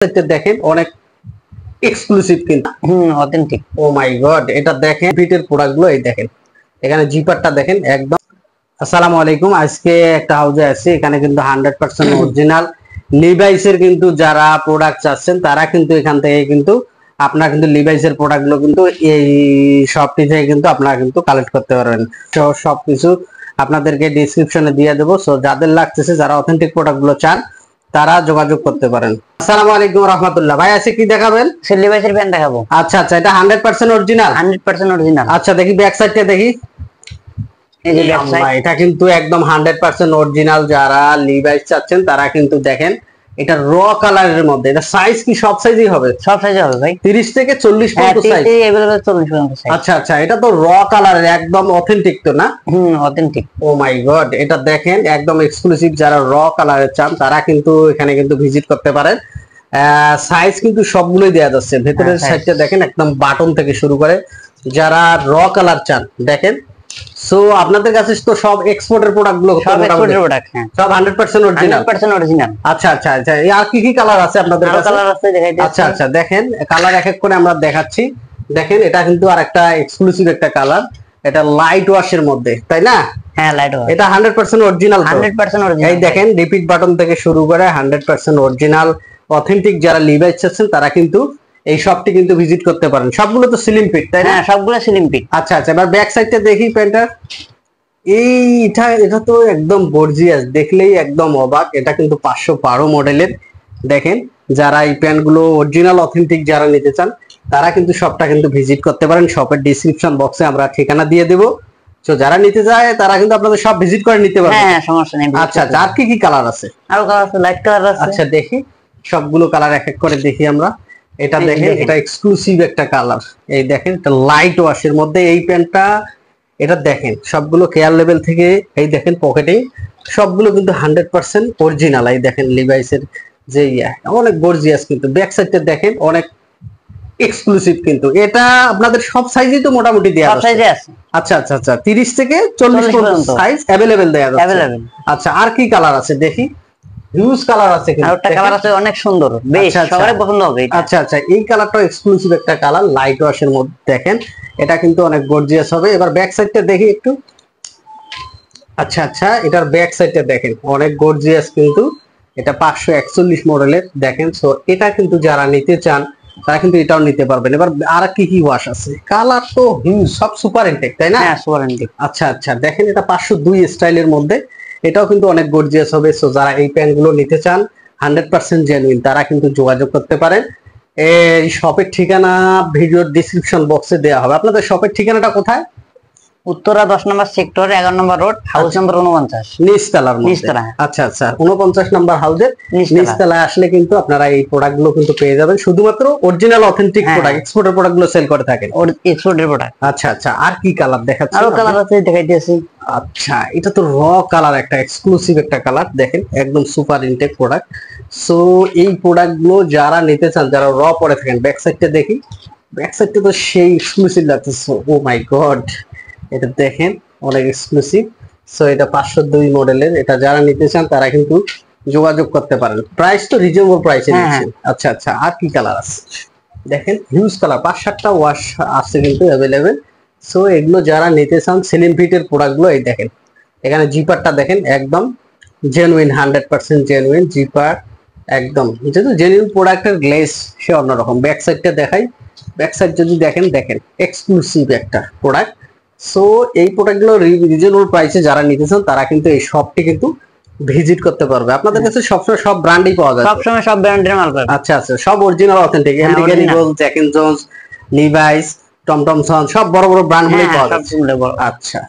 দেখেন অনেক এক্সক্লুসিভ কিন্তু অথেন্টিক। ও মাই গড, এটা দেখেন ফিটের প্রোডাক্ট গুলো এই দেখেন, এখানে জিপারটা দেখেন একদম। আসসালামু আলাইকুম, আজকে একটা হাউজে আছি, এখানে কিন্তু 100% অরিজিনাল লিভাইসের কিন্তু যারা প্রোডাক্ট চাচ্ছেন তারা কিন্তু এখান থেকে কিন্তু আপনারা কিন্তু লিভাইসের প্রোডাক্ট গুলো কিন্তু এই শপটি থেকে কিন্তু আপনারা কিন্তু কালেক্ট করতে পারবেন। তো সবকিছু আপনাদেরকে ডেসক্রিপশনে দিয়ে দেবো, সো যাদের লাগতেছে, যারা অথেন্টিক প্রোডাক্ট গুলো চান তারা যোগাযোগ করতে পারেন। আসসালামু আলাইকুম রাহমাতুল্লাহ। ভাই আছে কি দেখাবেন? লিভাইসের ফ্যান দেখাবো। আচ্ছা আচ্ছা, এটা 100% অরিজিনাল। 100% অরিজিনাল। আচ্ছা দেখি ব্যাক সাইডটা দেখি। এই যে ব্যাক সাইড, এটা কিন্তু একদম 100% অরিজিনাল। যারা লিভাইস চাচ্ছেন তারা কিন্তু দেখেন, এটা র কালারের মধ্যে। এটা সাইজ কি সব সাইজই হবে? সব সাইজে হবে ভাই, 30 থেকে 40 পর্যন্ত সাইজ। এই अवेलेबल 40 পর্যন্ত সাইজ। আচ্ছা আচ্ছা, এটা তো র কালারের একদম অথেন্টিক তো না? অথেন্টিক। ও মাই গড, এটা দেখেন একদম এক্সক্লুসিভ। যারা র কালারের চান তারা কিন্তু এখানে কিন্তু ভিজিট করতে পারেন। সাইজ কিন্তু সবগুলোই দেয়া যাচ্ছে। ভেতরের সাইডটা দেখেন একদম বাটন থেকে শুরু করে। যারা র কালার চান দেখেন, সো আপনাদের কাছে তো সব এক্সপোর্টের প্রোডাক্ট গুলো, সব এক্সপোর্টের প্রোডাক্ট, হ্যাঁ সব 100% অরিজিনাল। 100% অরিজিনাল। আচ্ছা আচ্ছা আচ্ছা, আর কি কি কালার আছে আপনাদের কাছে? কালার আছে দেখাইতে। আচ্ছা আচ্ছা, দেখেন কালার এক এক করে আমরা দেখাচ্ছি। দেখেন এটা কিন্তু আরেকটা এক্সক্লুসিভ একটা কালার, এটা লাইট ওয়াশের মধ্যে, তাই না? হ্যাঁ, লাইট ওয়াশ। এটা 100% অরিজিনাল। 100% অরিজিনাল। এই দেখেন রিপিট বাটন থেকে শুরু করে 100% অরিজিনাল অথেন্টিক। যারা লিভাইস চাচ্ছেন তারা কিন্তু এই শপটি কিন্তু ভিজিট করতে পারেন। সবগুলো তো স্লিম ফিট, তাই না? হ্যাঁ, সবগুলো স্লিম ফিট। আচ্ছা আচ্ছা, এবার ব্যাক সাইডটা দেখি প্যান্টটার। এটা তো একদম গর্জিয়াস, দেখলেই একদম অবাক। এটা কিন্তু 512 মডেলের। দেখেন যারা এই প্যান্ট গুলো অরিজিনাল অথেন্টিক যারা নিতে চান তারা কিন্তু শপটা কিন্তু ভিজিট করতে পারেন। শপের ডেসক্রিপশন বক্সে আমরা ঠিকানা দিয়ে দেবো, তো যারা নিতে চায় তারা কিন্তু আপনাদের সব ভিজিট করে নিতে পারবে। হ্যাঁ, সমস্যা নেই। আচ্ছা আচ্ছা, আর কি কি কালার আছে? আরো কালার আছে, লাইট কালার আছে। আচ্ছা দেখি সবগুলো কালার এক এক করে দেখি আমরা। এটা দেখেন, এটা এক্সক্লুসিভ একটা কালার। এই দেখেন এটা লাইট ওয়াশের মধ্যে এই প্যান্টটা। এটা দেখেন সবগুলো কেয়ার লেভেল থেকে, এই দেখেন পকেটে সবগুলো কিন্তু 100% অরিজিনাল। এই দেখেন লিভাইসের যে অনেক গর্জিয়াস কিন্তু। ব্যাক সাইডটা দেখেন অনেক এক্সক্লুসিভ কিন্তু। এটা আপনাদের সব সাইজই তো মোটামুটি দেয়া আছে? সব সাইজে আছে। আচ্ছা আচ্ছা আচ্ছা, 30 থেকে 40 পর্যন্ত সাইজ अवेलेबल দেয়া আছে। अवेलेबल। আচ্ছা, আর কি কালার আছে দেখি? হিউজ কালার আছে কিন্তু। আর একটা কালার আছে অনেক সুন্দর, বেশ সবারই পছন্দ হবে এটা। আচ্ছা আচ্ছা, এই কালারটা এক্সক্লুসিভ একটা কালার, লাইট ওয়াশের মধ্যে। দেখেন এটা কিন্তু অনেক গর্জিয়াস হবে। এবার ব্যাক সাইডটা দেখি একটু। আচ্ছা আচ্ছা, এটার ব্যাক সাইডটা দেখেন অনেক গর্জিয়াস কিন্তু। এটা 541 মডেলের। দেখেন, সো এটা কিন্তু যারা নিতে চান তারা কিন্তু এটাও নিতে পারবেন। এবার আর কি কি ওয়াশ আছে? কালার তো হিউজ, সব সুপার ইনটেক, তাই না? হ্যাঁ, সুপার ইনটেক। আচ্ছা আচ্ছা, দেখেন এটা 502 স্টাইলের মধ্যে। এটাও কিন্তু অনেক গর্জিয়াস হবে। সো যারা এই প্যান্ট গুলো নিতে চান 100% জেনুইন, তারা কিন্তু যোগাযোগ করতে পারেন। এই শপের ঠিকানা ভিডিওর ডেসক্রিপশন বক্সে দেওয়া হবে। আপনাদের শপের ঠিকানাটা কোথায়? উত্তরা 10 নম্বর সেক্টর, 11 নম্বর রোড, হাউস নম্বর 49, নিচতলার মধ্যে। নিচতলা। আচ্ছা আচ্ছা, 49 নম্বর হাউসের নিচতলায় আসলে কিন্তু আপনারা এই প্রোডাক্ট গুলো কিন্তু পেয়ে যাবেন। শুধুমাত্র অরিজিনাল অথেন্টিক প্রোডাক্ট, এক্সপোর্টের প্রোডাক্ট গুলো সেল করে থাকেন। এক্সপোর্টের প্রোডাক্ট। আচ্ছা আচ্ছা, আর কি কালার দেখাচ্ছেন? আরো কালার আছে দেখাইতেছি। আচ্ছা, এটা তো র কালার, একটা এক্সক্লুসিভ একটা কালার। দেখেন একদম সুপার ইনটেক প্রোডাক্ট। সো এই প্রোডাক্ট গুলো যারা নিতে চান, যারা র পরে থাকেন, ব্যাক সাইডটা দেখি। ব্যাক সাইডটা তো সেই এক্সক্লুসিভ লাগতেছে। ও মাই গড, এটা দেখেন অনেক এক্সক্লুসিভ। সো এটা 502 মডেলের। এটা যারা নিতে চান তারা কিন্তু যোগাযোগ করতে পারেন। প্রাইস তো রিজনেবল প্রাইসে দিচ্ছেন। আচ্ছা আচ্ছা, আর কি কালার আছে? দেখেন হিউজ কালার, 5-7টা ওয়াশ আছে কিন্তু अवेलेबल। সো এগুলো যারা নিতে চান স্লিম ফিটের প্রোডাক্ট গুলো, এই দেখেন এখানে জিপারটা দেখেন একদম জেনুইন, 100% জেনুইন জিপার একদম। যেহেতু জেনুইন প্রোডাক্টের গ্লেজ সে অন্যরকম। ব্যাক সাইডটা দেখাই। ব্যাক সাইড যদি দেখেন, দেখেন এক্সক্লুসিভ একটা প্রোডাক্ট। সো এই প্রোডাক্ট গুলো রিজনেবল প্রাইসে যারা নিতে চান তারা কিন্তু এই শপটি কিন্তু ভিজিট করতে পারবে। আপনাদের কাছে সবসময় সব ব্র্যান্ডই পাওয়া যায়? সবসময় সব ব্র্যান্ডের মাল পাবেন। আচ্ছা আচ্ছা, সব original authentic. American Eagle, Jack and Jones, Levi's, টমটম সন, সব বড় বড় ব্র্যান্ড গুলোই পাওয়া যায়। আচ্ছা।